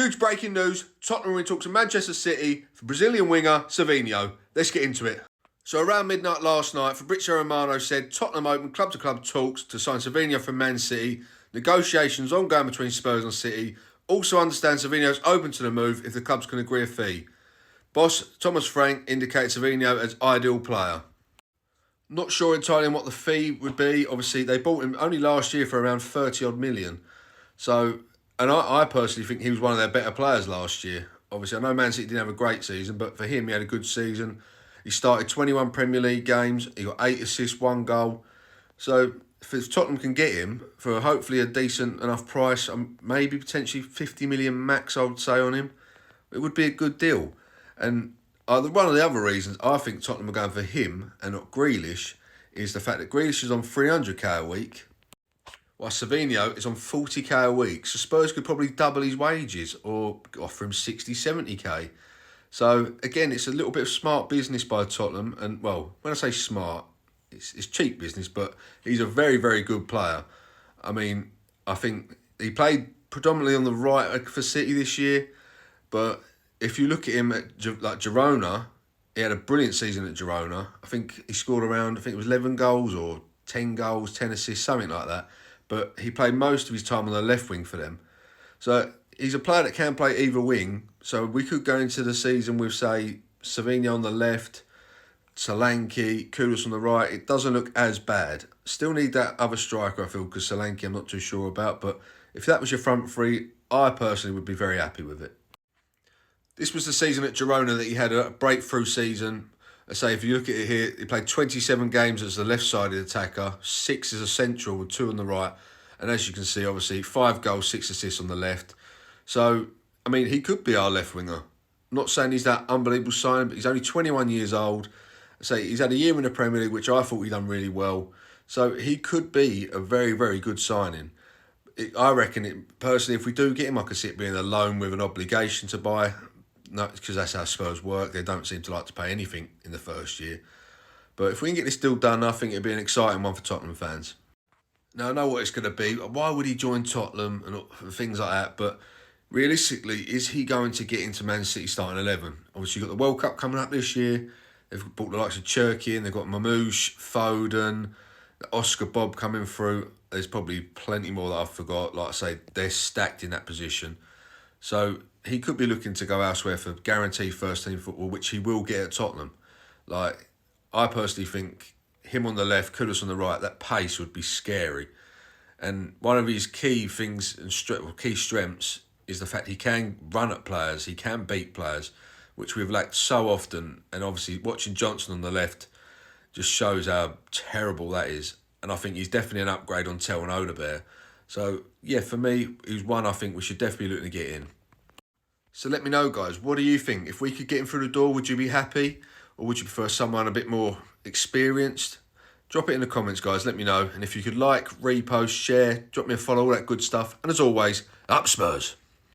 Huge breaking news. Tottenham are in talks to Manchester City for Brazilian winger Savinho. Let's get into it. So around midnight last night, Fabrizio Romano said Tottenham opened club-to-club talks to sign Savinho from Man City. Negotiations ongoing between Spurs and City. Also understand Savinho's open to the move if the clubs can agree a fee. Boss Thomas Frank indicates Savinho as ideal player. Not sure entirely on what the fee would be. Obviously, they bought him only last year for around 30-odd million. So, and I personally think he was one of their better players last year. Obviously, I know Man City didn't have a great season, but for him, he had a good season. He started 21 Premier League games. He got 8 assists, 1 goal. So, if Tottenham can get him for hopefully a decent enough price, maybe potentially 50 million max, I would say, on him, it would be a good deal. And one of the other reasons I think Tottenham are going for him and not Grealish is the fact that Grealish is on 300k a week, while Savinho is on 40k a week. So Spurs could probably double his wages or offer him 60, 70k. So again, it's a little bit of smart business by Tottenham. And well, when I say smart, it's cheap business, but he's a very, very good player. I mean, I think he played predominantly on the right for City this year, but if you look at him at Girona, he had a brilliant season at Girona. I think he scored around, I think it was 11 goals or 10 goals, 10 assists, something like that. But he played most of his time on the left wing for them. So he's a player that can play either wing. So we could go into the season with, say, Savinho on the left, Solanke, Kudus on the right. It doesn't look as bad. Still need that other striker, I feel, because Solanke I'm not too sure about. But if that was your front three, I personally would be very happy with it. This was the season at Girona that he had a breakthrough season. I say, if you look at it here, he played 27 games as the left-sided attacker, 6 as a central with 2 on the right. And as you can see, obviously, 5 goals, 6 assists on the left. So, I mean, he could be our left winger. I'm not saying he's that unbelievable signing, but he's only 21 years old. I say, he's had a year in the Premier League, which I thought he'd done really well. So he could be a very, very good signing. I reckon, personally, if we do get him, I could see it being a loan with an obligation to buy. No, because that's how Spurs work. They don't seem to like to pay anything in the first year. But if we can get this deal done, I think it'd be an exciting one for Tottenham fans. Now, I know what it's going to be. Why would he join Tottenham and things like that? But realistically, is he going to get into Man City starting 11? Obviously, you've got the World Cup coming up this year. They've bought the likes of Cherki and they've got Mamouche, Foden, Oscar Bob coming through. There's probably plenty more that I forgot. Like I say, they're stacked in that position. So he could be looking to go elsewhere for guaranteed first-team football, which he will get at Tottenham. Like, I personally think him on the left, Kudus on the right, that pace would be scary. And one of his key things and key strengths is the fact he can run at players, he can beat players, which we've lacked so often. And obviously, watching Johnson on the left just shows how terrible that is. And I think he's definitely an upgrade on Tel and Odebear. So, yeah, for me, he's one I think we should definitely look to get in. So let me know, guys, what do you think? If we could get him through the door, would you be happy? Or would you prefer someone a bit more experienced? Drop it in the comments, guys. Let me know. And if you could like, repost, share, drop me a follow, all that good stuff. And as always, up Spurs.